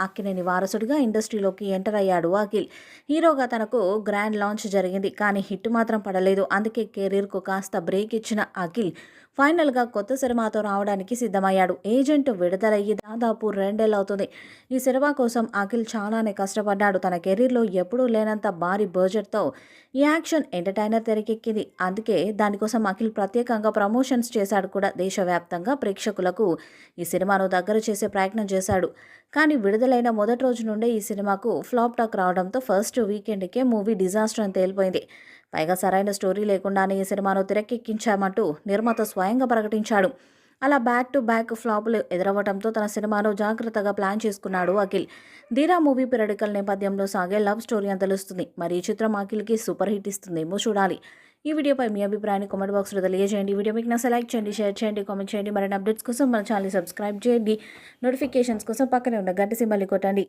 అక్కినేని వారసుడిగా ఇండస్ట్రీలోకి ఎంటర్ అయ్యాడు అఖిల్. హీరోగా తనకు గ్రాండ్ లాంచ్ జరిగింది. కానీ హిట్ మాత్రం పడలేదు. అందుకే కెరీర్కు కాస్త బ్రేక్ ఇచ్చిన అఖిల్ ఫైనల్గా కొత్త సినిమాతో రావడానికి సిద్ధమయ్యాడు. ఏజెంట్ విడుదలయ్యి దాదాపు 2 ఏళ్లవుతుంది. ఈ సినిమా కోసం అఖిల్ చాలానే కష్టపడ్డాడు. తన కెరీర్లో ఎప్పుడూ లేనంత భారీ బడ్జెట్తో ఈ యాక్షన్ ఎంటర్టైనర్ తెరకెక్కింది. అందుకే దానికోసం అఖిల్ ప్రత్యేకంగా ప్రమోషన్స్ చేశాడు కూడా. దేశవ్యాప్తంగా ప్రేక్షకులకు ఈ సినిమాను దగ్గర చేసే ప్రయత్నం చేశాడు. కానీ విడుదలైన మొదటి రోజు నుండే ఈ సినిమాకు ఫ్లాప్ టాక్ రావడంతో ఫస్ట్ వీకెండ్కే మూవీ డిజాస్టర్ అని తేలిపోయింది. పైగా సరైన స్టోరీ లేకుండానే ఈ సినిమాను తెరకెక్కించామంటూ నిర్మాత స్వయంగా ప్రకటించాడు. అలా బ్యాక్ టు బ్యాక్ ఫ్లాపులు ఎదురవ్వడంతో తన సినిమాను జాగ్రత్తగా ప్లాన్ చేసుకున్నాడు అఖిల్. ధీరా మూవీ పిరడికల్ నేపథ్యంలో సాగే లవ్ స్టోరీ అని తెలుస్తుంది. మరి ఈ చిత్రం అఖిల్కి సూపర్ హిట్ ఇస్తుందేమో చూడాలి. ఈ వీడియోపై మీ అభిప్రాయాన్ని కామెంట్ బాక్స్లో తెలియజేయండి. వీడియో మీకు నచ్చితే లైక్ చేయండి, షేర్ చేయండి, కామెంట్ చేయండి. మరిన్ని అప్డేట్స్ కోసం మన ఛానల్ సబ్స్క్రైబ్ చేయండి. నోటిఫికేషన్స్ కోసం పక్కనే ఉన్న గంట సింబల్ని కొట్టండి.